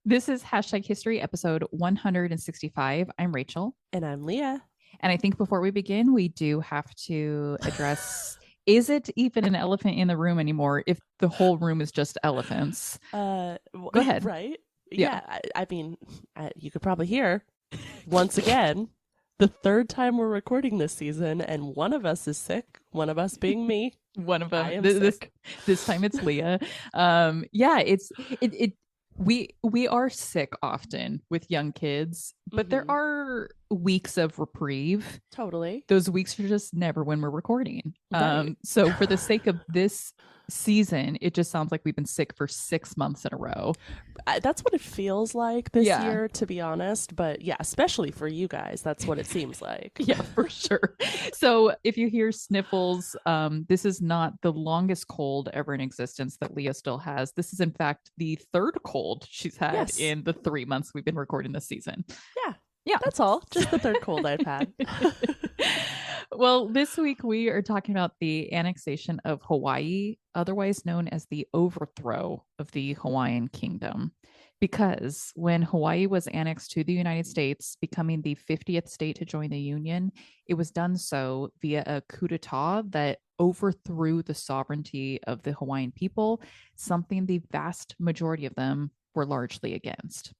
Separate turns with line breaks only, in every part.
This is hashtag history episode 165. I'm Rachel.
And I'm Leah.
And I think before we begin, we do have to address is it even an elephant in the room anymore if the whole room is just elephants? Go ahead.
Right?
Yeah.
Yeah. I mean, you could probably hear once again the third time we're recording this season, and one of us is sick. One of us being me.
One of them.
I am
This
sick.
time it's Leah. We are sick often with young kids, but there are weeks of reprieve.
Totally.
Those weeks are just never when we're recording.
Right.
So for the sake of this season, it just sounds like we've been sick for 6 months in a row.
That's what it feels like this
Yeah.
year, to be honest. But yeah, especially for you guys, that's what it seems like.
Yeah, for sure. So if you hear sniffles, this is not the longest cold ever in existence that Leah still has. This is, in fact, the third cold she's had
Yes.
in the 3 months we've been recording this season.
Yeah.
Yeah.
That's all. Just the third cold I've had.
Well, this week we are talking about the annexation of Hawaii, otherwise known as the overthrow of the Hawaiian Kingdom. Because when Hawaii was annexed to the United States, becoming the 50th state to join the Union, it was done so via a coup d'etat that overthrew the sovereignty of the Hawaiian people, something the vast majority of them were largely against.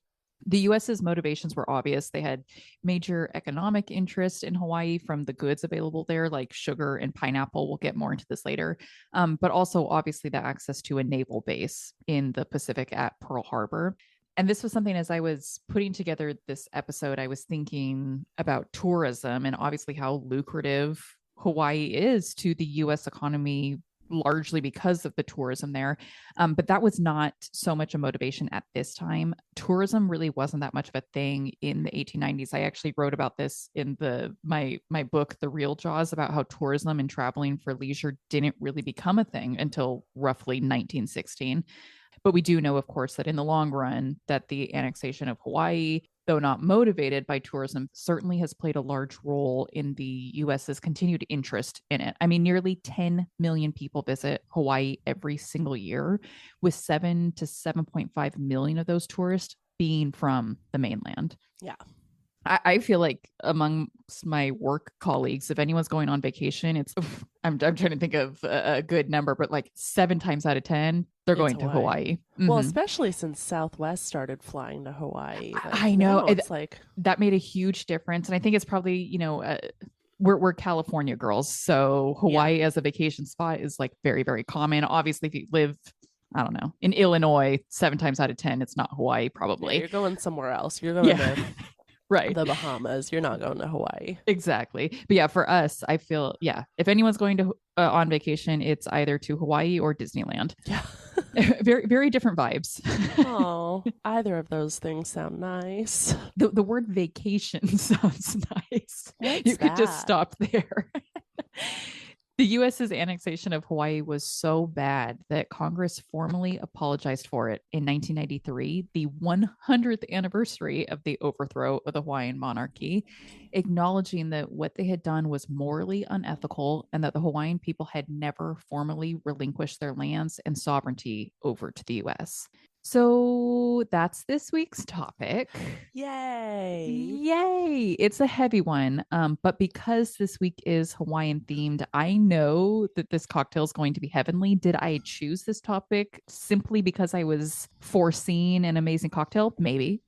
The US's motivations were obvious. They had major economic interest in Hawaii from the goods available there, like sugar and pineapple. We'll get more into this later. But also, obviously, the access to a naval base in the Pacific at Pearl Harbor. And this was something, as I was putting together this episode, I was thinking about tourism and obviously how lucrative Hawaii is to the US economy, largely because of the tourism there. But that was not so much a motivation at this time. Tourism really wasn't that much of a thing in the 1890s. I actually wrote about this in my book, The Real Jaws, about how tourism and traveling for leisure didn't really become a thing until roughly 1916. But we do know, of course, that in the long run, that the annexation of Hawaii, though not motivated by tourism, certainly has played a large role in the US's continued interest in it. I mean, nearly 10 million people visit Hawaii every single year, with 7 to 7.5 million of those tourists being from the mainland.
Yeah.
I feel like amongst my work colleagues, if anyone's going on vacation, I'm trying to think of a good number, but like 7 times out of 10, they're going to Hawaii.
Well, especially since Southwest started flying to Hawaii.
I know.
It's like
that made a huge difference. And I think it's probably, we're California girls. So Hawaii as a vacation spot is like very, very common. Obviously, if you live, I don't know, in Illinois, 7 times out of 10, it's not Hawaii, probably.
Yeah, you're going somewhere else. You're going to
right.
the Bahamas. You're not going to Hawaii.
Exactly. But yeah, for us, I feel, if anyone's going to on vacation, it's either to Hawaii or Disneyland.
Yeah.
Very, very different vibes.
Oh, either of those things sound nice.
The word vacation sounds nice. You could just stop there. The US's annexation of Hawaii was so bad that Congress formally apologized for it in 1993, the 100th anniversary of the overthrow of the Hawaiian monarchy, acknowledging that what they had done was morally unethical and that the Hawaiian people had never formally relinquished their lands and sovereignty over to the US. So that's this week's topic.
Yay.
Yay. It's a heavy one. But because this week is Hawaiian themed, I know that this cocktail is going to be heavenly. Did I choose this topic simply because I was foreseeing an amazing cocktail? Maybe.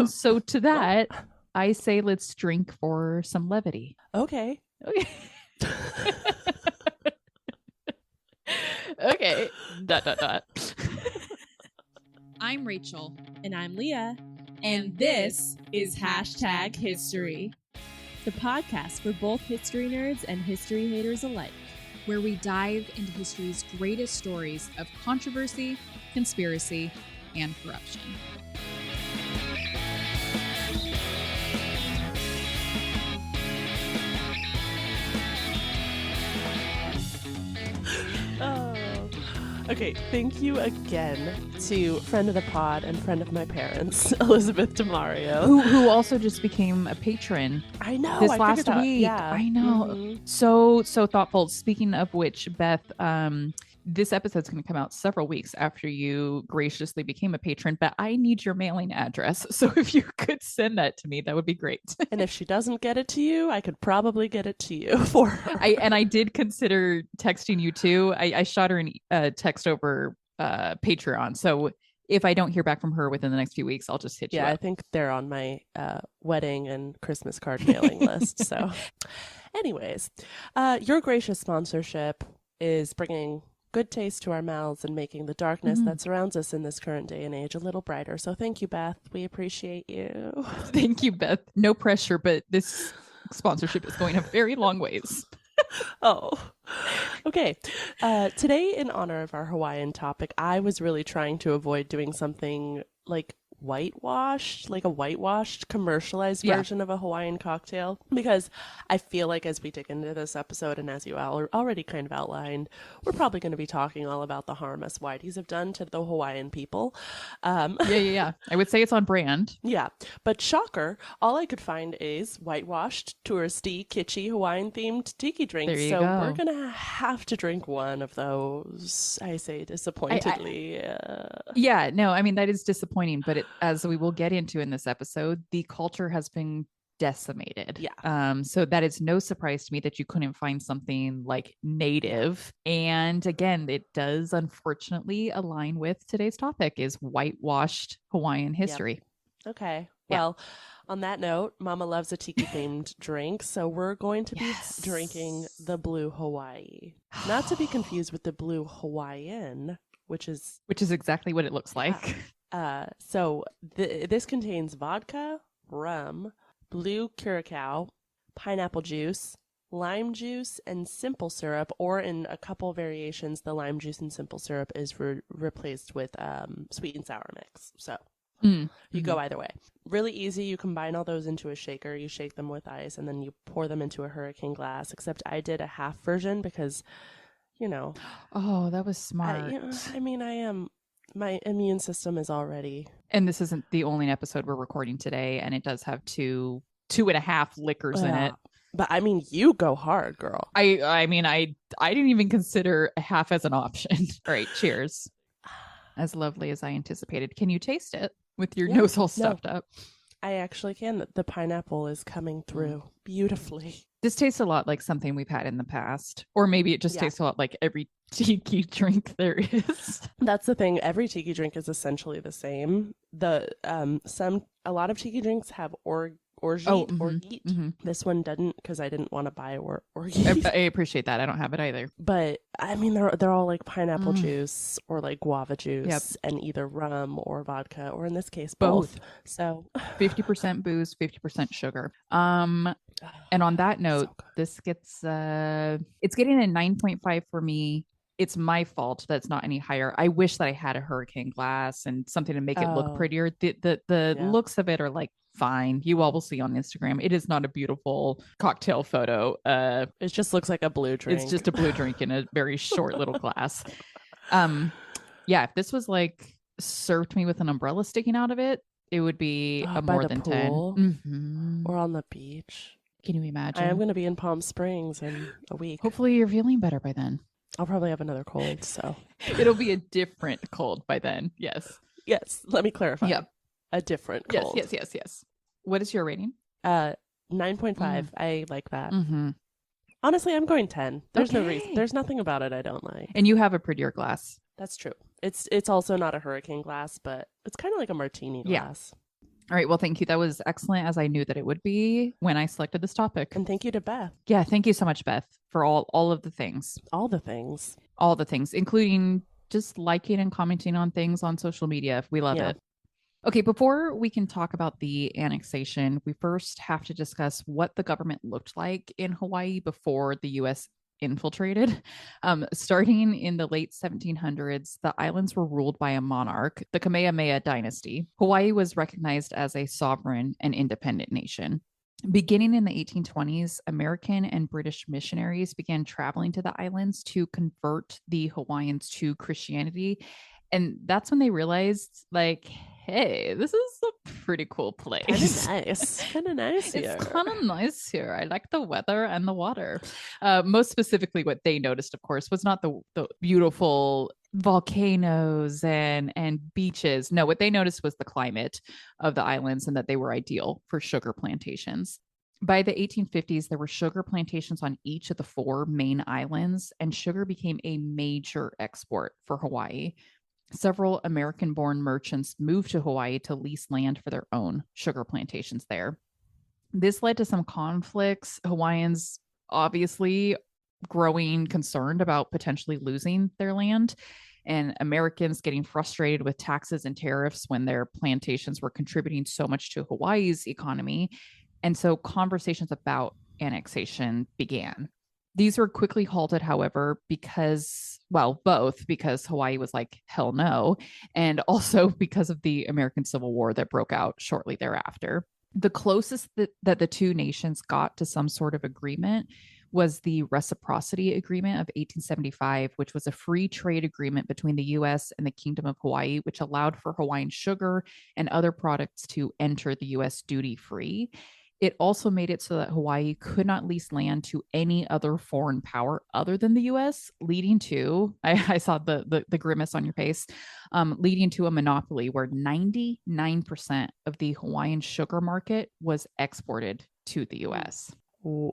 So to that, I say let's drink for some levity.
Okay.
Okay. ...
I'm Rachel.
And I'm Leah.
And this is Hashtag History,
the podcast for both history nerds and history haters alike,
where we dive into history's greatest stories of controversy, conspiracy, and corruption.
Okay, thank you again to friend of the pod and friend of my parents, Elizabeth DeMario,
who also just became a patron.
I know
this last week.
Yeah.
I know. So thoughtful. Speaking of which, Beth, this episode's going to come out several weeks after you graciously became a patron, but I need your mailing address. So if you could send that to me, that would be great.
And if she doesn't get it to you, I could probably get it to you for her.
I did consider texting you too. I shot her a text over Patreon. So if I don't hear back from her within the next few weeks, I'll just hit you up.
I think they're on my wedding and Christmas card mailing list. So anyways, your gracious sponsorship is bringing good taste to our mouths and making the darkness that surrounds us in this current day and age a little brighter. So thank you, Beth. We appreciate you.
Thank you, Beth. No pressure, but this sponsorship is going a very long ways.
Oh, okay. Today, in honor of our Hawaiian topic, I was really trying to avoid doing something like whitewashed, like a whitewashed commercialized version of a Hawaiian cocktail, because I feel like as we dig into this episode, and as you already kind of outlined, we're probably going to be talking all about the harm us whiteys have done to the Hawaiian people.
Yeah. I would say it's on brand.
Yeah, but shocker, all I could find is whitewashed, touristy, kitschy, Hawaiian-themed tiki drinks.
There you
so
go.
we're going to have to drink one of those, I say disappointedly.
Yeah, no, I mean, that is disappointing, but as we will get into in this episode, the culture has been decimated.
Yeah.
So that is no surprise to me that you couldn't find something like native. And again, it does unfortunately align with today's topic is whitewashed Hawaiian history.
Yep. Okay. Well, on that note, Mama loves a tiki themed drink, so we're going to be drinking the Blue Hawaii. Not to be confused with the Blue Hawaiian, which is
exactly what it looks like.
So this contains vodka, rum, blue curacao, pineapple juice, lime juice, and simple syrup, or in a couple variations, the lime juice and simple syrup is replaced with sweet and sour mix. So you go either way. Really easy. You combine all those into a shaker. You shake them with ice, and then you pour them into a hurricane glass, except I did a half version because,
Oh, that was smart.
My immune system is already.
And this isn't the only episode we're recording today, and it does have two and a half liquors in it.
But I mean, you go hard, girl.
I mean, I didn't even consider a half as an option. All right, cheers. As lovely as I anticipated. Can you taste it with your nose all stuffed up?
I actually can. The pineapple is coming through beautifully.
This tastes a lot like something we've had in the past. Or maybe it just tastes a lot like every tiki drink there is.
That's the thing. Every tiki drink is essentially the same. A lot of tiki drinks have orgeat. This one didn't because I didn't want to buy orgeat.
I appreciate that. I don't have it either.
But I mean, they're all like pineapple juice or like guava juice and either rum or vodka, or in this case, both. So
50% booze, 50% sugar. And on that note, this gets it's getting a 9.5 for me. It's my fault that it's not any higher. I wish that I had a hurricane glass and something to make it look prettier. The looks of it are like fine. You all will see on Instagram. It is not a beautiful cocktail photo.
It just looks like a blue drink.
It's just a blue drink in a very short little glass. If this was like served me with an umbrella sticking out of it, it would be a more than
pool,
10.
or on the beach.
Can you imagine?
I am going to be in Palm Springs in a week.
Hopefully you're feeling better by then.
I'll probably have another cold, so.
It'll be a different cold by then. Yes.
Yes. Let me clarify. Yep. A different cold.
Yes. What is your rating?
9.5. I like that. Honestly, I'm going 10. There's no reason. There's nothing about it I don't like.
And you have a prettier glass.
That's true. It's also not a hurricane glass, but it's kind of like a martini glass.
All right. Well, thank you. That was excellent, as I knew that it would be when I selected this topic.
And thank you to Beth.
Yeah. Thank you so much, Beth, for all of the things.
All the things.
All the things, including just liking and commenting on things on social media. We love it. Okay, before we can talk about the annexation, we first have to discuss what the government looked like in Hawaii before the U.S. infiltrated. Starting in the late 1700s, the islands were ruled by a monarch, the Kamehameha dynasty. Hawaii was recognized as a sovereign and independent nation. Beginning in the 1820s, American and British missionaries began traveling to the islands to convert the Hawaiians to Christianity. And that's when they realized, like, hey, this is a pretty cool
Kind of
place.
nice. Kind of nice here.
It's kind of nice here. I like the weather and the water. Most specifically, what they noticed, of course, was not the beautiful volcanoes and beaches. No, what they noticed was the climate of the islands and that they were ideal for sugar plantations. By the 1850s, there were sugar plantations on each of the 4 main islands, and sugar became a major export for Hawaii. Several American born merchants moved to Hawaii to lease land for their own sugar plantations there. This led to some conflicts. Hawaiians obviously growing concerned about potentially losing their land, and Americans getting frustrated with taxes and tariffs when their plantations were contributing so much to Hawaii's economy. And so conversations about annexation began. These were quickly halted, however, because, well, both because Hawaii was like, hell no, and also because of the American Civil War that broke out shortly thereafter. The closest that the 2 nations got to some sort of agreement was the Reciprocity Agreement of 1875, which was a free trade agreement between the U.S. and the Kingdom of Hawaii, which allowed for Hawaiian sugar and other products to enter the U.S. duty-free. It also made it so that Hawaii could not lease land to any other foreign power other than the U.S., leading to, I saw the grimace on your face, leading to a monopoly where 99% of the Hawaiian sugar market was exported to the U.S.
Ooh,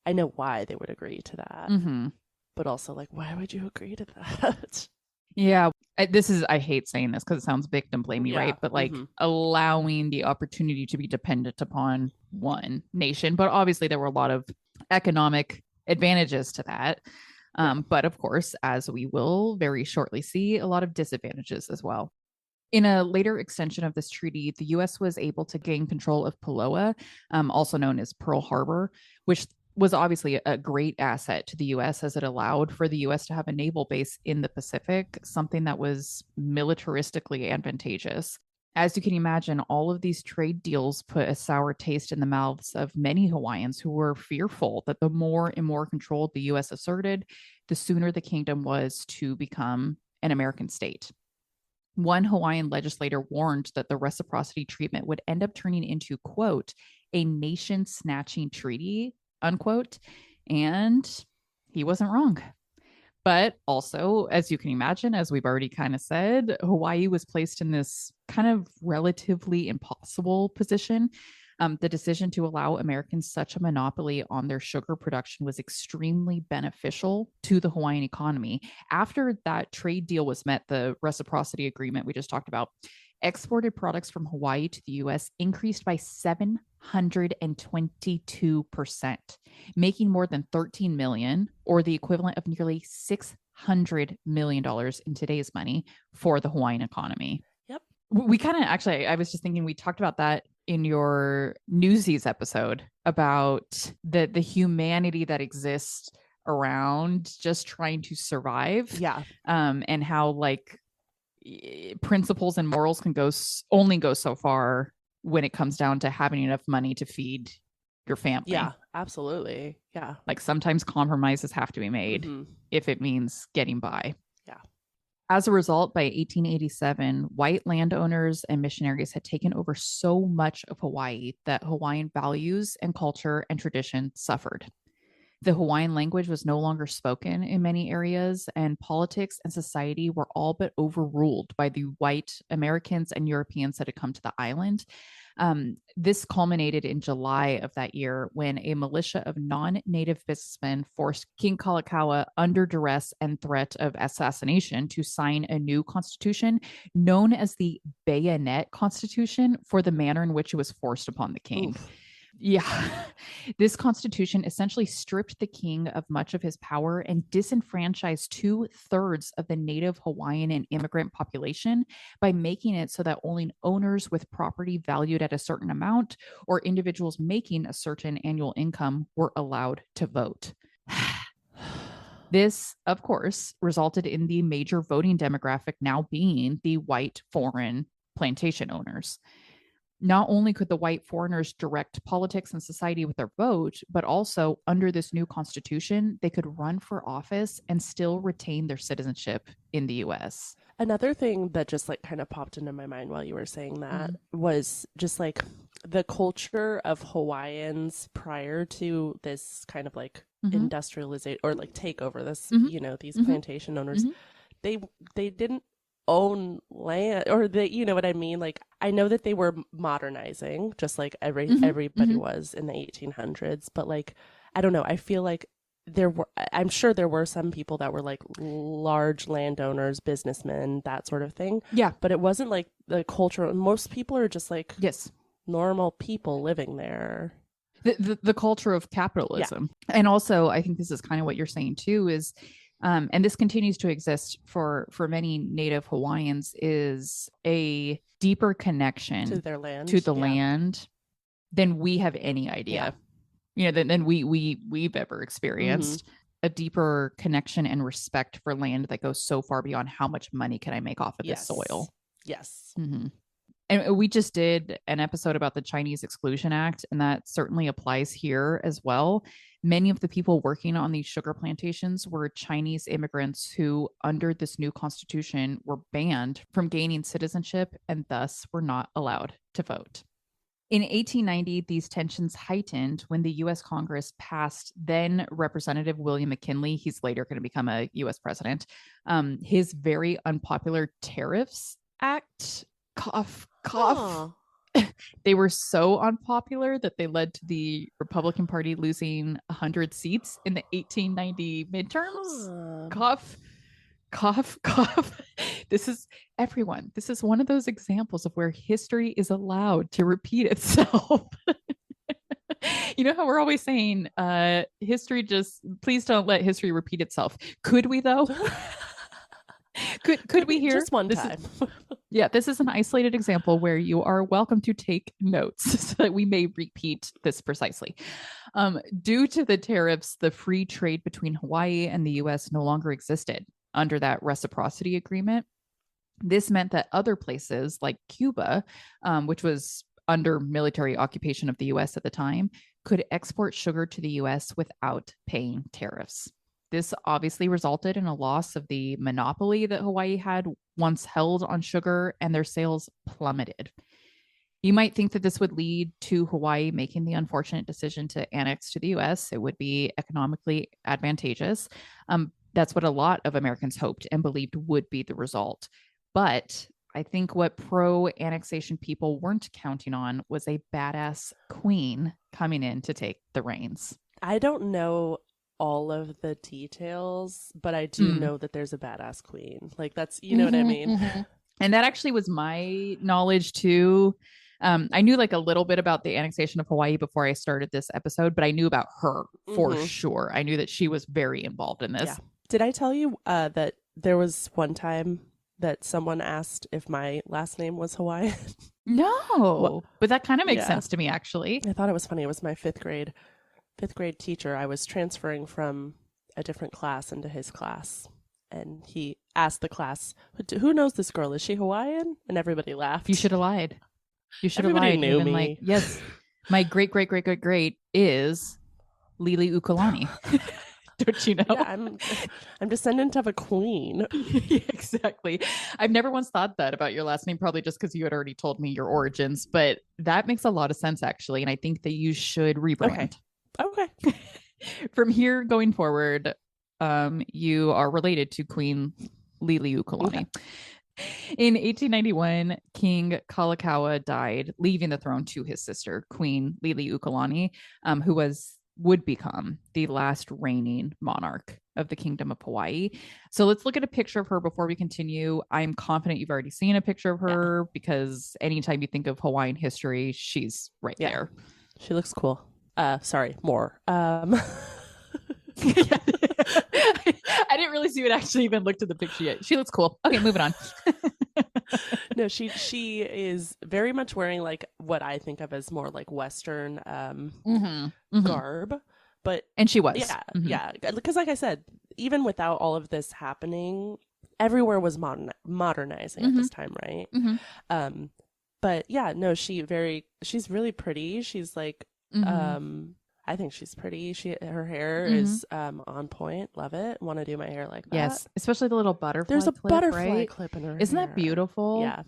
I know why they would agree to that, but also, like, why would you agree to that?
Yeah, I hate saying this because it sounds victim blamey, right? But like allowing the opportunity to be dependent upon one nation. But obviously there were a lot of economic advantages to that. But of course, as we will very shortly see, a lot of disadvantages as well. In a later extension of this treaty, the U.S. was able to gain control of Paloa, also known as Pearl Harbor, which was obviously a great asset to the U.S. as it allowed for the U.S. to have a naval base in the Pacific, something that was militaristically advantageous. As you can imagine, all of these trade deals put a sour taste in the mouths of many Hawaiians who were fearful that the more and more control the U.S. asserted, the sooner the kingdom was to become an American state. One Hawaiian legislator warned that the reciprocity treatment would end up turning into, quote, a nation snatching treaty, unquote. And he wasn't wrong. But also, as you can imagine, as we've already kind of said, Hawaii was placed in this kind of relatively impossible position. The decision to allow Americans such a monopoly on their sugar production was extremely beneficial to the Hawaiian economy. After that trade deal was met, the reciprocity agreement we just talked about, exported products from Hawaii to the U.S. increased by 722%, making more than 13 million, or the equivalent of nearly $600 million in today's money for the Hawaiian economy.
Yep.
We kind of actually, I was just thinking, we talked about that in your Newsies episode about the humanity that exists around just trying to survive.
Yeah.
And how like principles and morals can only go so far when it comes down to having enough money to feed your family.
Yeah, absolutely. Yeah.
Like sometimes compromises have to be made if it means getting by.
Yeah.
As a result, by 1887, white landowners and missionaries had taken over so much of Hawaii that Hawaiian values and culture and tradition suffered. The Hawaiian language was no longer spoken in many areas, and politics and society were all but overruled by the white Americans and Europeans that had come to the island. This culminated in July of that year when a militia of non-native businessmen forced King Kalakaua under duress and threat of assassination to sign a new constitution known as the Bayonet Constitution for the manner in which it was forced upon the king.
Oof.
Yeah, this constitution essentially stripped the king of much of his power and disenfranchised 2/3 of the native Hawaiian and immigrant population by making it so that only owners with property valued at a certain amount or individuals making a certain annual income were allowed to vote. This, of course, resulted in the major voting demographic now being the white foreign plantation owners. not only could the white foreigners direct politics and society with their vote, but also under this new constitution, they could run for office and still retain their citizenship in the US.
Another thing that just like kind of popped into my mind while you were saying that was just like the culture of Hawaiians prior to this kind of like industrialization or like take over this, you know, these plantation owners, they didn't own land, or they, you know what I mean? Like, I know that they were modernizing just like everybody was in the 1800s, but like, I don't know. I feel like I'm sure there were some people that were like large landowners, businessmen, that sort of thing.
Yeah.
But it wasn't like the culture. Most people are just like
yes,
normal people living there.
The culture of capitalism. Yeah. And also, I think this is kind of what you're saying too, is and this continues to exist for many Native Hawaiians, is a deeper connection
to their land,
to the land than we have any idea. You know, than we've ever experienced. A deeper connection and respect for land that goes so far beyond how much money can I make off of this soil.
Yes.
And we just did an episode about the Chinese Exclusion Act, and that certainly applies here as well. Many of the people working on these sugar plantations were Chinese immigrants who, under this new constitution, were banned from gaining citizenship and thus were not allowed to vote. In 1890, these tensions heightened when the U.S. Congress passed then Representative William McKinley, he's later going to become a U.S. president, his very unpopular Tariffs Act. Cough.
Oh.
They were so unpopular that they led to the Republican Party losing 100 seats in the 1890 midterms. Cough. This is one of those examples of where history is allowed to repeat itself. You know how we're always saying history, just please don't let history repeat itself. Could we though? Could we hear
just one time?
This is an isolated example where you are welcome to take notes so that we may repeat this precisely. Due to the tariffs, the free trade between Hawaii and the U.S. no longer existed under that reciprocity agreement. This meant that other places like Cuba, which was under military occupation of the U.S. at the time, could export sugar to the U.S. without paying tariffs. This obviously resulted in a loss of the monopoly that Hawaii had once held on sugar, and their sales plummeted. You might think that this would lead to Hawaii making the unfortunate decision to annex to the U.S. It would be economically advantageous. That's what a lot of Americans hoped and believed would be the result. But I think what pro-annexation people weren't counting on was a badass queen coming in to take the reins.
I don't know all of the details, but I do know that there's a badass queen. Like, that's, you know what I mean?
And that actually was my knowledge too. I knew like a little bit about the annexation of Hawaii before I started this episode, but I knew about her for sure. I knew that she was very involved in this.
Yeah. Did I tell you that there was one time that someone asked if my last name was Hawaiian?
No, but that kind of makes sense to me, actually.
I thought it was funny. It was my fifth grade teacher. I was transferring from a different class into his class, and he asked the class, "Who knows this girl? Is she Hawaiian?" And everybody laughed.
You should have lied. You should have lied.
Knew me.
Like, yes, my great is Lili Ukulani. Don't you know?
Yeah, I'm descendant of a queen.
Yeah, exactly. I've never once thought that about your last name, probably just because you had already told me your origins, but that makes a lot of sense, actually. And I think that you should rebrand.
Okay.
From here going forward, you are related to Queen Lili Ukulani. Okay. In 1891, King Kalakaua died, leaving the throne to his sister, Queen Lili Ukulani, who would become the last reigning monarch of the Kingdom of Hawaii. So let's look at a picture of her before we continue. I'm confident you've already seen a picture of her because anytime you think of Hawaiian history, she's right there.
She looks cool. Sorry, more.
I didn't really see what actually even looked at the picture yet. She looks cool. Okay, moving on.
No, she is very much wearing like what I think of as more like Western garb,
and she was
yeah, because like I said, even without all of this happening, everywhere was modernizing at this time, right? But yeah, no, she's really pretty. She's like, I think she's pretty. Her hair is on point. Love it. Want to do my hair like that.
Yes, especially the little butterfly
There's a
clip,
butterfly
right?
clip in her
Isn't
hair.
that beautiful?
Yeah.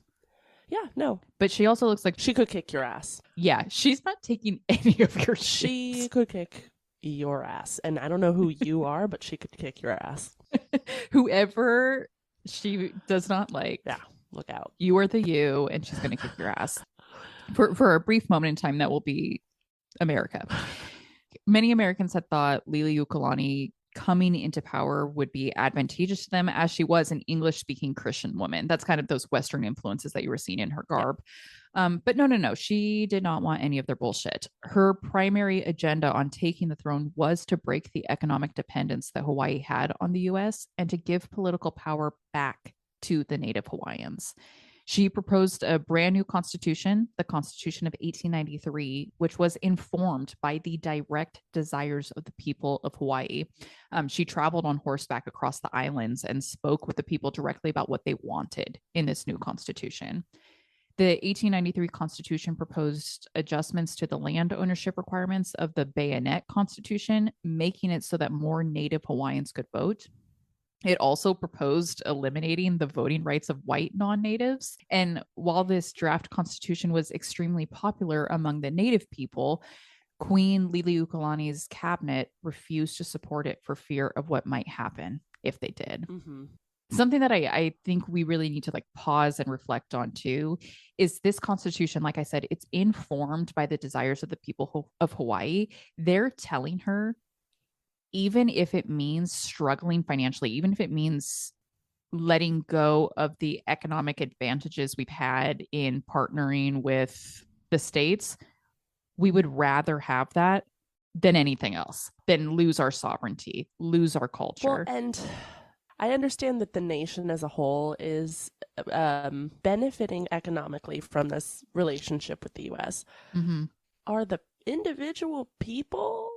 Yeah, no.
But she also looks like
she could kick your ass.
Yeah, she's not taking any of your shit.
She could kick your ass. And I don't know who you are, but she could kick your ass.
Whoever she does not like.
Yeah, look out.
You are the you, and she's going to kick your ass. For a brief moment in time, that will be America. Many Americans had thought Liliuokalani coming into power would be advantageous to them, as she was an English-speaking Christian woman. That's kind of those Western influences that you were seeing in her garb. Yeah. But no. She did not want any of their bullshit. Her primary agenda on taking the throne was to break the economic dependence that Hawaii had on the U.S. and to give political power back to the native Hawaiians. She proposed a brand new constitution, the Constitution of 1893, which was informed by the direct desires of the people of Hawaii. She traveled on horseback across the islands and spoke with the people directly about what they wanted in this new constitution. The 1893 Constitution proposed adjustments to the land ownership requirements of the Bayonet Constitution, making it so that more Native Hawaiians could vote. It also proposed eliminating the voting rights of white non-natives. And while this draft constitution was extremely popular among the native people, Queen Liliuokalani's cabinet refused to support it for fear of what might happen if they did. Mm-hmm. Something that I think we really need to like pause and reflect on too is this constitution. Like I said, it's informed by the desires of the people of Hawaii. They're telling her, even if it means struggling financially, even if it means letting go of the economic advantages we've had in partnering with the states, we would rather have that than anything else, than lose our sovereignty, lose our culture.
Well, and I understand that the nation as a whole is benefiting economically from this relationship with the U.S. Mm-hmm. Are the individual people...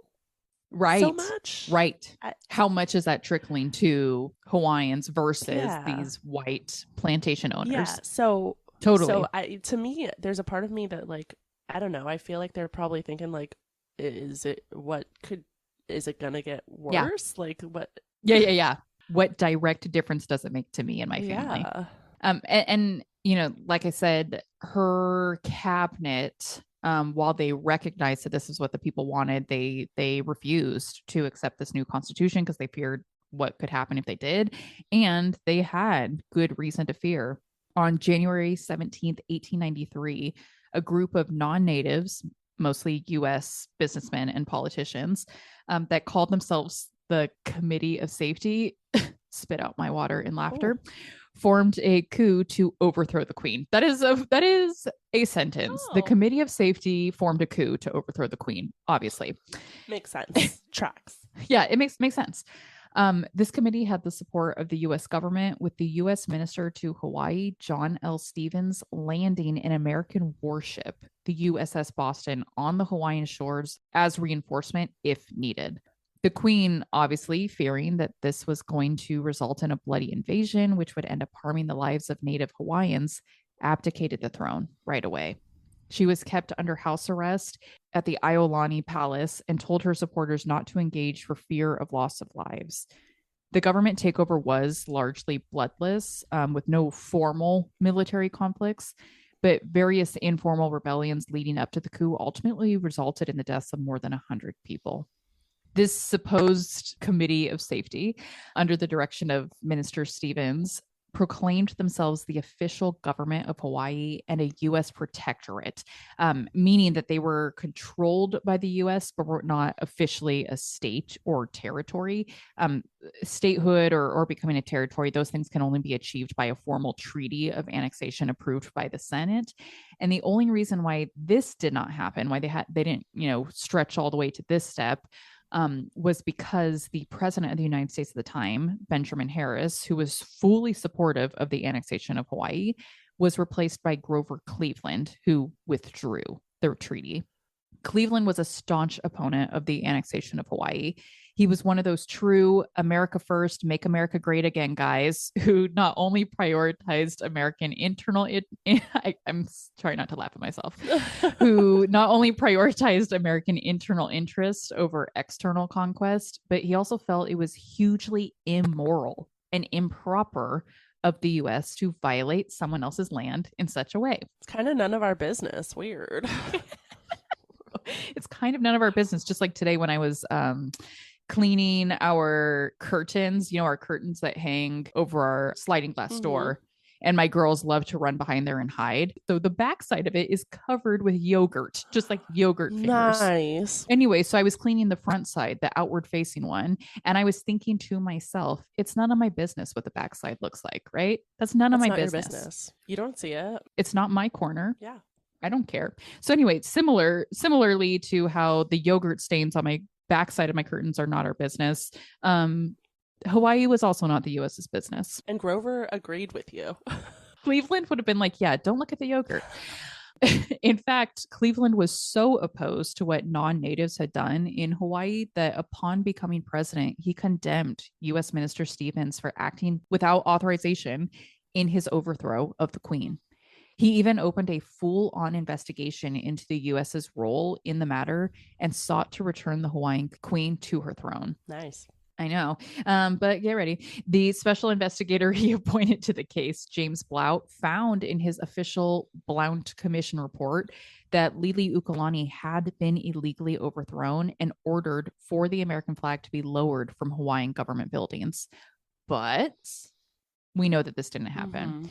Right.
So much.
Right. How much is that trickling to Hawaiians versus these white plantation owners?
Yeah. So
totally.
So to me, there's a part of me that like, I don't know. I feel like they're probably thinking like, is it gonna get worse? Yeah. Like what?
Yeah. What direct difference does it make to me and my family?
Yeah.
And you know, like I said, her cabinet, while they recognized that this is what the people wanted, they refused to accept this new constitution because they feared what could happen if they did. And they had good reason to fear. On January 17th, 1893, a group of non-natives, mostly U.S. businessmen and politicians, that called themselves the Committee of Safety, spit out my water in laughter, formed a coup to overthrow the queen. That is a sentence. The Committee of Safety formed a coup to overthrow the queen, obviously.
Makes sense. Tracks.
Yeah, it makes sense. This committee had the support of the U.S. government, with the U.S. Minister to Hawaii, John L. Stevens, landing an American warship, the USS Boston, on the Hawaiian shores as reinforcement if needed. The queen, obviously fearing that this was going to result in a bloody invasion, which would end up harming the lives of native Hawaiians, abdicated the throne right away. She was kept under house arrest at the Iolani Palace and told her supporters not to engage for fear of loss of lives. The government takeover was largely bloodless, with no formal military conflicts, but various informal rebellions leading up to the coup ultimately resulted in the deaths of more than 100 people. This supposed Committee of Safety, under the direction of Minister Stevens, proclaimed themselves the official government of Hawaii and a U.S. protectorate, meaning that they were controlled by the U.S., but were not officially a state or territory. Statehood or becoming a territory, those things can only be achieved by a formal treaty of annexation approved by the Senate. And the only reason why this did not happen, why they didn't, stretch all the way to this step, was because the president of the United States at the time, Benjamin Harris, who was fully supportive of the annexation of Hawaii, was replaced by Grover Cleveland, who withdrew the treaty. Cleveland was a staunch opponent of the annexation of Hawaii. He was one of those true America first, make America great again guys who not only prioritized American internal, I'm trying not to laugh at myself, who not only prioritized American internal interest over external conquest, but he also felt it was hugely immoral and improper of the US to violate someone else's land in such a way.
It's kind of none of our business. Weird.
It's kind of none of our business. Just like today when I was cleaning our curtains, our curtains that hang over our sliding glass door. And my girls love to run behind there and hide. So the backside of it is covered with yogurt, just like yogurt fingers.
Nice.
Anyway, so I was cleaning the front side, the outward facing one. And I was thinking to myself, it's none of my business what the backside looks like, right? That's none of my business.
You don't see it.
It's not my corner.
Yeah.
I don't care. So anyway, similarly to how the yogurt stains on my backside of my curtains are not our business. Hawaii was also not the US's business.
And Grover agreed with you.
Cleveland would have been like, yeah, don't look at the yogurt. In fact, Cleveland was so opposed to what non-natives had done in Hawaii that upon becoming president, he condemned U.S. Minister Stevens for acting without authorization in his overthrow of the Queen. He even opened a full-on investigation into the U.S.'s role in the matter and sought to return the Hawaiian Queen to her throne.
Nice.
I know. But get ready. The special investigator he appointed to the case, James Blount, found in his official Blount Commission report that Liliuokalani had been illegally overthrown and ordered for the American flag to be lowered from Hawaiian government buildings. But we know that this didn't happen.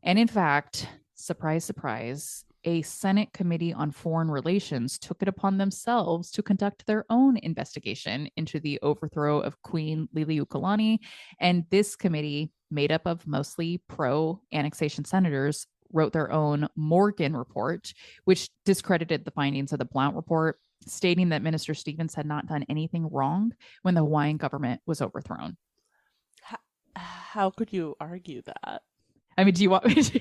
And in fact, surprise, surprise, a Senate Committee on Foreign Relations took it upon themselves to conduct their own investigation into the overthrow of Queen Liliuokalani. And this committee, made up of mostly pro-annexation senators, wrote their own Morgan report, which discredited the findings of the Blount report, stating that Minister Stevens had not done anything wrong when the Hawaiian government was overthrown.
How could you argue that?
I mean, do you want me to...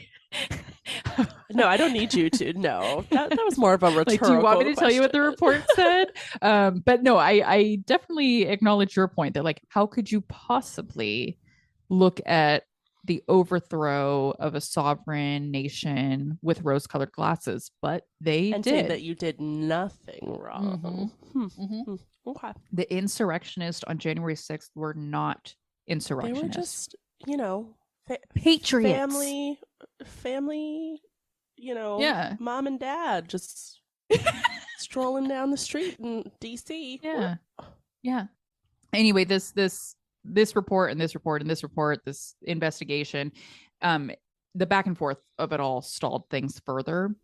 No, I don't need you to. No, that was more of a rhetorical
do you want me to
question.
tell you what the report said? But no, I definitely acknowledge your point that, like, how could you possibly look at the overthrow of a sovereign nation with rose-colored glasses? But they
and
did.
say that you did nothing wrong. Okay.
The insurrectionists on January 6th were not insurrectionists.
They were just,
patriots.
Family,
Yeah.
mom and dad just strolling down the street in DC.
Yeah. Yeah. Anyway, this report and this report and this report, this investigation, the back and forth of it all stalled things further.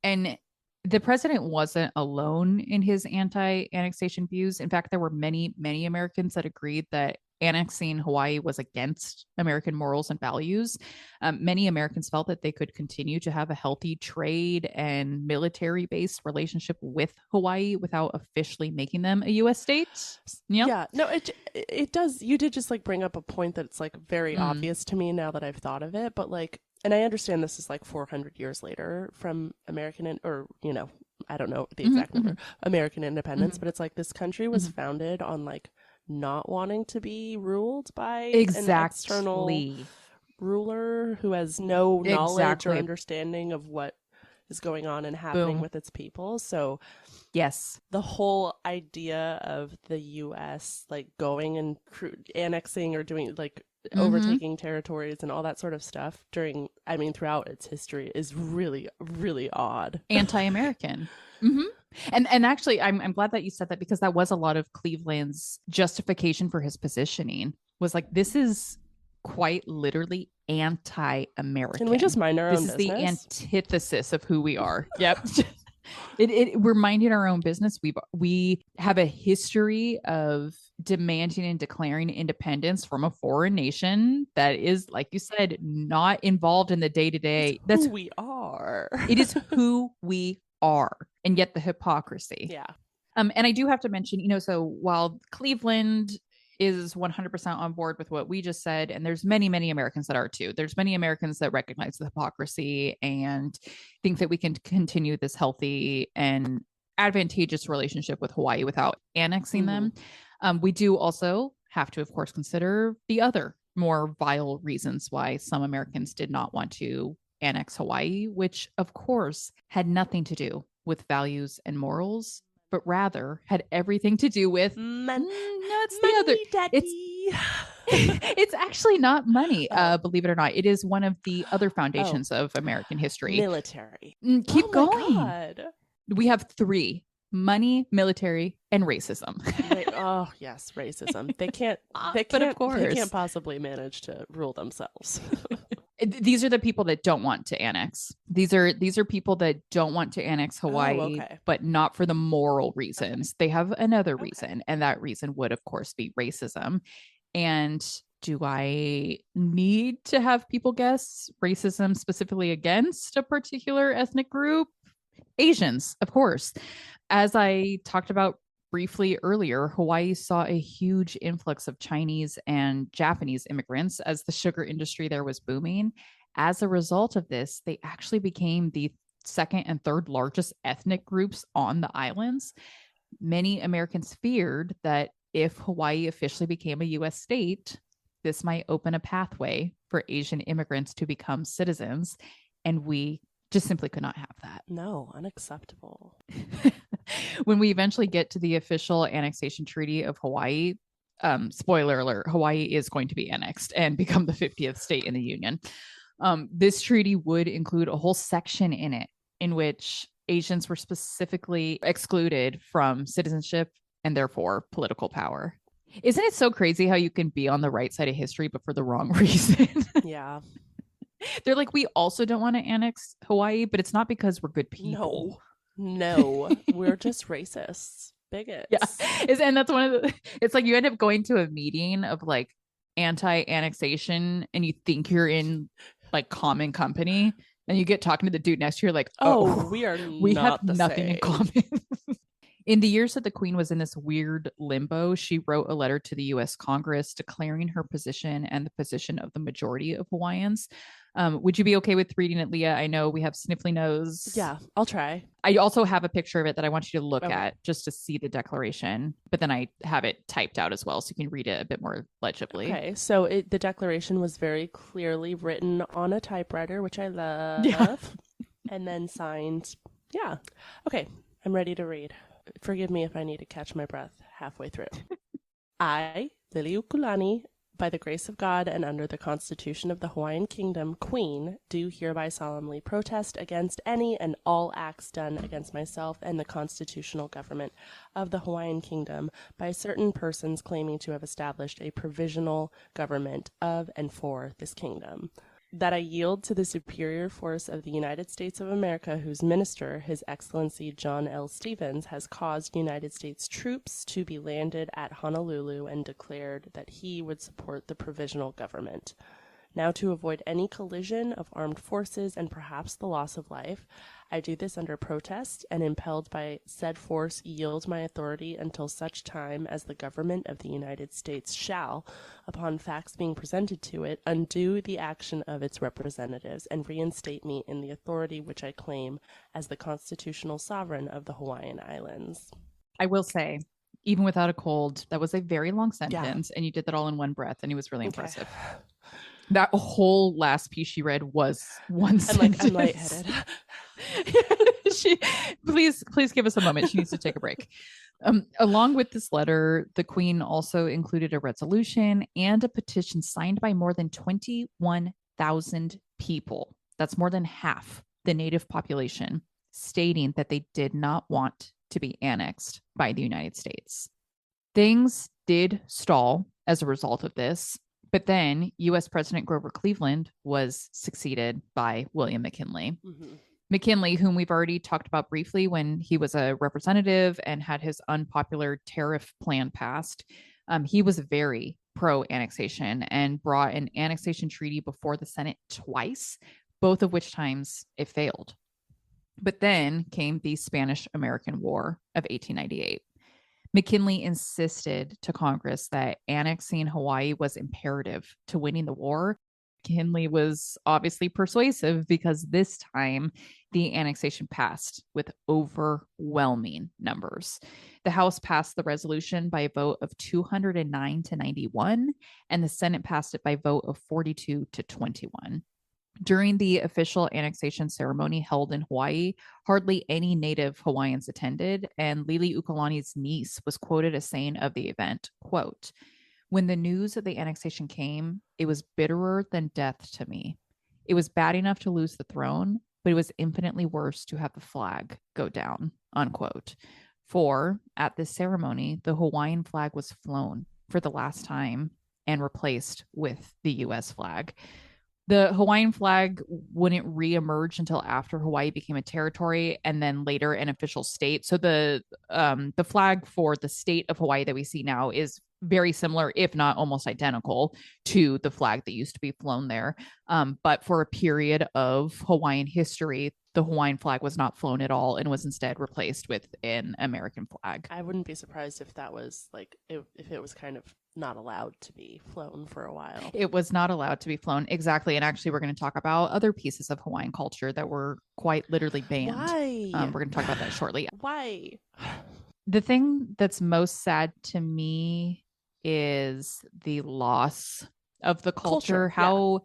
And the president wasn't alone in his anti-annexation views. In fact, there were many, many Americans that agreed that annexing Hawaii was against American morals and values. Many Americans felt that they could continue to have a healthy trade and military-based relationship with Hawaii without officially making them a U.S. state. Yep.
Yeah, no, it does. You did just bring up a point that's very obvious to me now that I've thought of it, but and I understand this is 400 years later from American, I don't know the exact number, American independence, but it's this country was founded on not wanting to be ruled by an external ruler who has no knowledge or understanding of what is going on and happening with its people. So
yes,
the whole idea of the U.S. going and annexing or doing overtaking territories and all that sort of stuff throughout its history is really, really odd.
Anti-American. And actually, I'm glad that you said that, because that was a lot of Cleveland's justification for his positioning was this is quite literally anti-American.
Can we just mind our own
business?
This is
the antithesis of who we are. Yep. We're minding our own business. We have a history of demanding and declaring independence from a foreign nation that is, like you said, not involved in the day-to-day.
That's who we are.
It is who we are. And yet the hypocrisy.
Yeah.
And I do have to mention, so while Cleveland is 100% on board with what we just said, and there's many, many Americans that are too. There's many Americans that recognize the hypocrisy and think that we can continue this healthy and advantageous relationship with Hawaii without annexing them. We do also have to, of course, consider the other more vile reasons why some Americans did not want to annex Hawaii, which, of course, had nothing to do with values and morals, but rather had everything to do with
Man,
no, it's
money,
the other.
daddy.
It's actually not money,
Oh.
believe it or not. It is one of the other foundations of American history.
Military.
Keep
Oh my
going.
God.
We have three: money, military, and racism.
Oh yes, racism. They can't.
But of course,
they can't possibly manage to rule themselves.
These are the people that don't want to annex. These are people that don't want to annex Hawaii,
okay.
but not for the moral reasons. They have another reason, and that reason would, of course, be racism. And do I need to have people guess racism specifically against a particular ethnic group? Asians, of course. As I talked about briefly earlier, Hawaii saw a huge influx of Chinese and Japanese immigrants as the sugar industry there was booming. As a result of this, they actually became the second and third largest ethnic groups on the islands. Many Americans feared that if Hawaii officially became a U.S. state, this might open a pathway for Asian immigrants to become citizens. And we just simply could not have that.
No, unacceptable.
When we eventually get to the official annexation treaty of Hawaii, spoiler alert, Hawaii is going to be annexed and become the 50th state in the Union. This treaty would include a whole section in it in which Asians were specifically excluded from citizenship and therefore political power. Isn't it so crazy how you can be on the right side of history, but for the wrong reason?
Yeah.
They're like, we also don't want to annex Hawaii, but it's not because we're good people.
No, we're just racists, bigots.
Yeah. And that's one of the, it's like you end up going to a meeting of like anti-annexation and you think you're in like common company and you get talking to the dude next to you, you're like,
we
have nothing in common. In the years that the Queen was in this weird limbo, she wrote a letter to the U.S. Congress declaring her position and the position of the majority of Hawaiians. Would you be okay with reading it, Leah? I know we have sniffly nose.
Yeah, I'll try.
I also have a picture of it that I want you to look at just to see the declaration, but then I have it typed out as well so you can read it a bit more legibly.
Okay, so the declaration was very clearly written on a typewriter, which I love, and then signed. Yeah. Okay, I'm ready to read. Forgive me if I need to catch my breath halfway through. I, Liliukulani, by the grace of God and under the Constitution of the Hawaiian Kingdom, Queen, do hereby solemnly protest against any and all acts done against myself and the constitutional government of the Hawaiian Kingdom by certain persons claiming to have established a provisional government of and for this kingdom. That I yield to the superior force of the United States of America, whose minister, His Excellency John L. Stevens, has caused United States troops to be landed at Honolulu and declared that he would support the provisional government. Now, to avoid any collision of armed forces and perhaps the loss of life, I do this under protest and impelled by said force yield my authority until such time as the government of the United States shall, upon facts being presented to it, undo the action of its representatives and reinstate me in the authority which I claim as the constitutional sovereign of the Hawaiian Islands.
I will say, even without a cold, that was a very long sentence, and you did that all in one breath, and it was really impressive. That whole last piece she read was one sentence.
I'm lightheaded.
Please give us a moment. She needs to take a break. Along with this letter, the Queen also included a resolution and a petition signed by more than 21,000 people. That's more than half the native population, stating that they did not want to be annexed by the United States. Things did stall as a result of this. But then U.S. President Grover Cleveland was succeeded by William McKinley. Mm-hmm. McKinley, whom we've already talked about briefly when he was a representative and had his unpopular tariff plan passed, he was very pro-annexation and brought an annexation treaty before the Senate twice, both of which times it failed. But then came the Spanish-American War of 1898. McKinley insisted to Congress that annexing Hawaii was imperative to winning the war. McKinley was obviously persuasive because this time the annexation passed with overwhelming numbers. The House passed the resolution by a vote of 209 to 91, and the Senate passed it by a vote of 42 to 21. During the official annexation ceremony held in Hawaii, hardly any native Hawaiians attended, and Lili Ukalani's niece was quoted as saying of the event, quote, "When the news of the annexation came, it was bitterer than death to me. It was bad enough to lose the throne, but it was infinitely worse to have the flag go down," unquote. For at this ceremony, the Hawaiian flag was flown for the last time and replaced with the US flag. The Hawaiian flag wouldn't reemerge until after Hawaii became a territory and then later an official state. So the flag for the state of Hawaii that we see now is very similar, if not almost identical, to the flag that used to be flown there. But for a period of Hawaiian history, the Hawaiian flag was not flown at all and was instead replaced with an American flag.
I wouldn't be surprised if that was like, if it was kind of not allowed to be flown for a while.
It was not allowed to be flown. Exactly. And actually, we're going to talk about other pieces of Hawaiian culture that were quite literally banned.
Why?
We're going to talk about that shortly.
Why?
The thing that's most sad to me is the loss of the culture. How,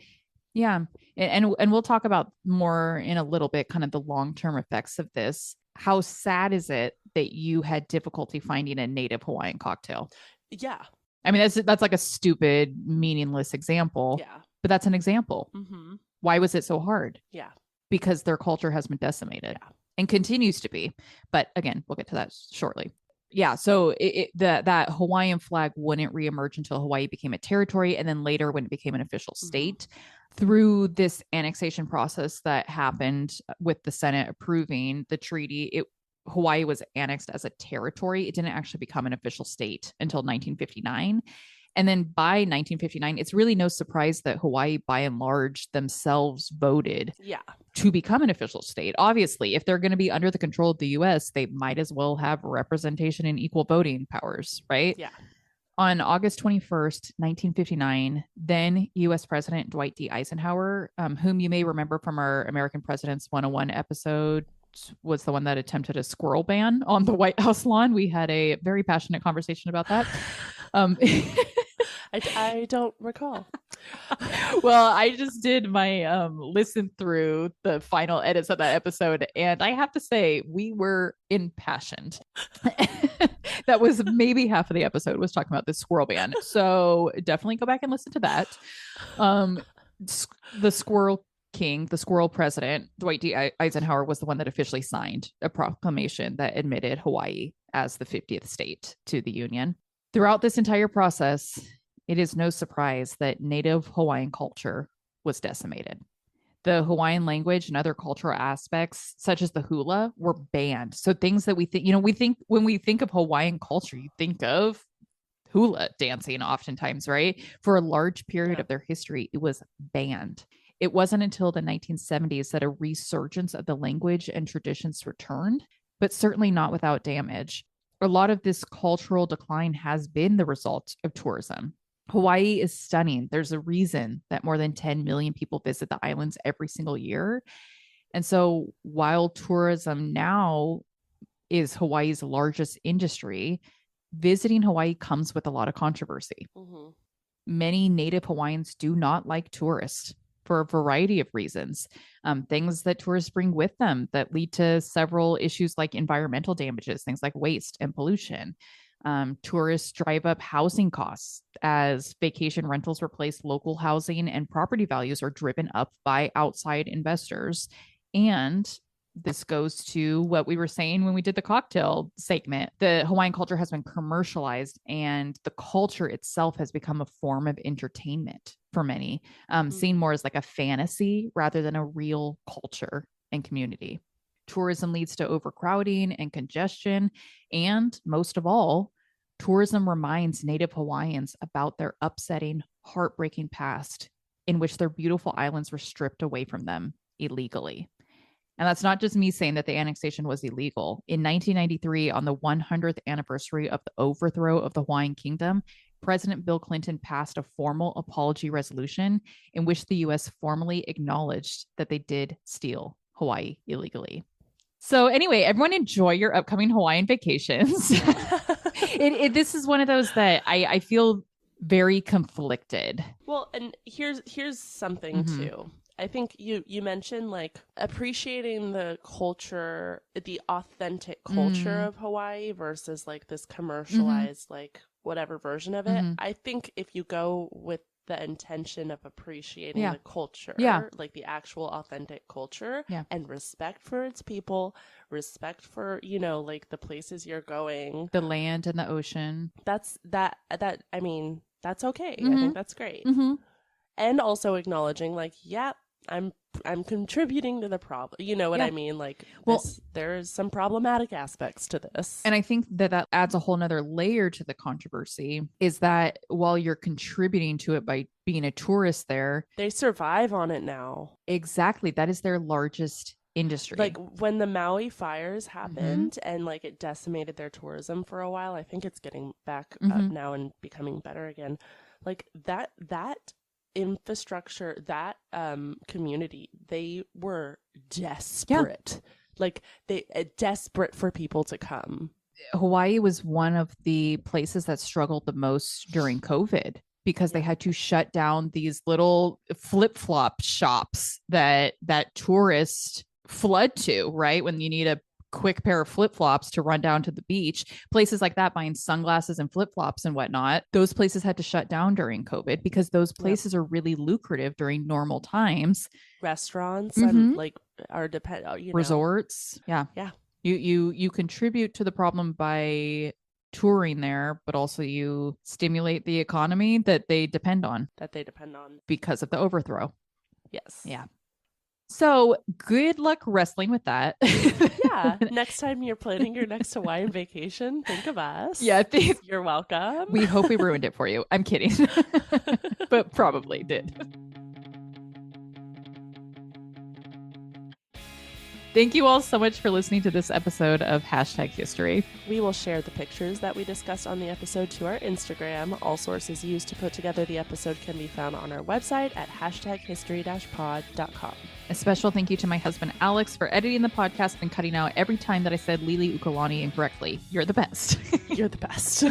yeah. And we'll talk about more in a little bit, kind of the long-term effects of this. How sad is it that you had difficulty finding a native Hawaiian cocktail?
Yeah.
I mean, that's like a stupid, meaningless example.
Yeah.
But that's an example.
Mm-hmm.
Why was it so hard?
Yeah.
Because their culture has been decimated and continues to be. But again, we'll get to that shortly. Yeah, so that Hawaiian flag wouldn't reemerge until Hawaii became a territory, and then later when it became an official state. Through this annexation process that happened with the Senate approving the treaty, Hawaii was annexed as a territory. It didn't actually become an official state until 1959. And then by 1959, it's really no surprise that Hawaii, by and large, themselves voted to become an official state. Obviously, if they're going to be under the control of the U.S., they might as well have representation and equal voting powers, right?
Yeah.
On August 21st, 1959, then U.S. President Dwight D. Eisenhower, whom you may remember from our American Presidents 101 episode, was the one that attempted a squirrel ban on the White House lawn. We had a very passionate conversation about that.
I don't recall.
Well, I just did my listen through the final edits of that episode, and I have to say we were impassioned. That was maybe half of the episode was talking about this squirrel ban. So definitely go back and listen to that. The Squirrel King, the Squirrel President, Dwight D. Eisenhower, was the one that officially signed a proclamation that admitted Hawaii as the 50th state to the Union. Throughout this entire process, it is no surprise that native Hawaiian culture was decimated. The Hawaiian language and other cultural aspects, such as the hula, were banned. So things that we think when we think of Hawaiian culture, you think of hula dancing oftentimes, right? For a large period of their history, it was banned. It wasn't until the 1970s that a resurgence of the language and traditions returned, but certainly not without damage. A lot of this cultural decline has been the result of tourism. Hawaii is stunning. There's a reason that more than 10 million people visit the islands every single year. And so while tourism now is Hawaii's largest industry, visiting Hawaii comes with a lot of controversy. Many native Hawaiians do not like tourists for a variety of reasons. Things that tourists bring with them that lead to several issues like environmental damages, things like waste and pollution. Tourists drive up housing costs as vacation rentals replace local housing and property values are driven up by outside investors. And this goes to what we were saying when we did the cocktail segment. The Hawaiian culture has been commercialized and the culture itself has become a form of entertainment for many, seen more as like a fantasy rather than a real culture and community. Tourism leads to overcrowding and congestion. And most of all, tourism reminds native Hawaiians about their upsetting, heartbreaking past in which their beautiful islands were stripped away from them illegally. And that's not just me saying that the annexation was illegal. In 1993, on the 100th anniversary of the overthrow of the Hawaiian Kingdom, President Bill Clinton passed a formal apology resolution in which the U.S. formally acknowledged that they did steal Hawaii illegally. So anyway, everyone enjoy your upcoming Hawaiian vacations. This is one of those that I feel very conflicted.
Well, and here's something too. I think you mentioned like appreciating the culture, the authentic culture of Hawaii versus like this commercialized like whatever version of it. I think if you go with the intention of appreciating the culture, like the actual authentic culture, and respect for its people, respect for, you know, like the places you're going,
the land and the ocean.
That's I mean, that's okay. I think that's great. And also acknowledging like, I'm contributing to the problem. You know what I mean? Like, there's some problematic aspects to this.
And I think that adds a whole nother layer to the controversy, is that while you're contributing to it by being a tourist there,
they survive on it now.
Exactly. That is their largest industry.
Like when the Maui fires happened and like it decimated their tourism for a while, I think it's getting back up now and becoming better again. Like that infrastructure, that community, they were desperate. Like they desperate for people to come.
Hawaii was one of the places that struggled the most during COVID because they had to shut down these little flip-flop shops that tourists flood to, right? When you need a quick pair of flip-flops to run down to the beach, places like that, buying sunglasses and flip-flops and whatnot, those places had to shut down during COVID because those places are really lucrative during normal times.
Restaurants and like are
resorts. You contribute to the problem by touring there, but also you stimulate the economy that they depend on because of the overthrow. So good luck wrestling with that.
Next time you're planning your next Hawaiian vacation, think of us. You're welcome.
We hope we ruined it for you. I'm kidding. But probably did. Thank you all so much for listening to this episode of #History.
We will share the pictures that we discussed on the episode to our Instagram. All sources used to put together the episode can be found on our website at #history-pod.com.
A special thank you to my husband, Alex, for editing the podcast and cutting out every time that I said Lili Ukulani incorrectly. You're the best.
You're the best.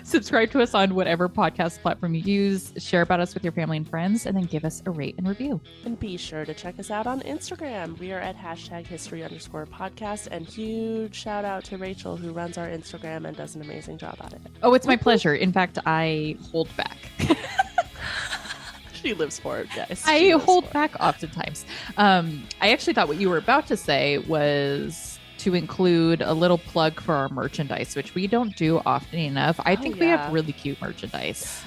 Subscribe to us on whatever podcast platform you use. Share about us with your family and friends, and then give us a rate and review.
And be sure to check us out on Instagram. We are at #history_podcast. And huge shout out to Rachel, who runs our Instagram and does an amazing job at it.
Oh, it's my pleasure. In fact, I hold back.
She lives for it, guys.
I hold back oftentimes. I actually thought what you were about to say was to include a little plug for our merchandise, which we don't do often enough. I think we have really cute merchandise.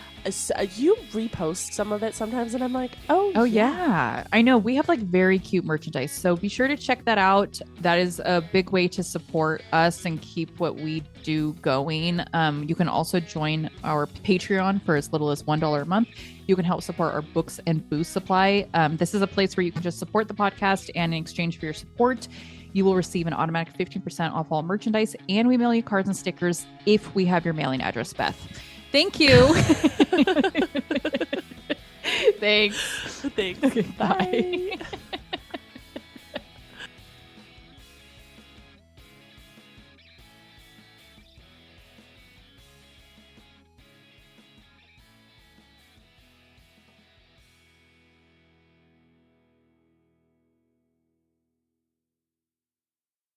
You repost some of it sometimes and I'm like,
oh yeah, I know. We have like very cute merchandise, so be sure to check that out. That is a big way to support us and keep what we do going. You can also join our Patreon for as little as $1 a month. You can help support our books and booze supply. This is a place where you can just support the podcast, and in exchange for your support, you will receive an automatic 15% off all merchandise, and we mail you cards and stickers if we have your mailing address, Beth. Thank you. Thanks.
Okay, bye.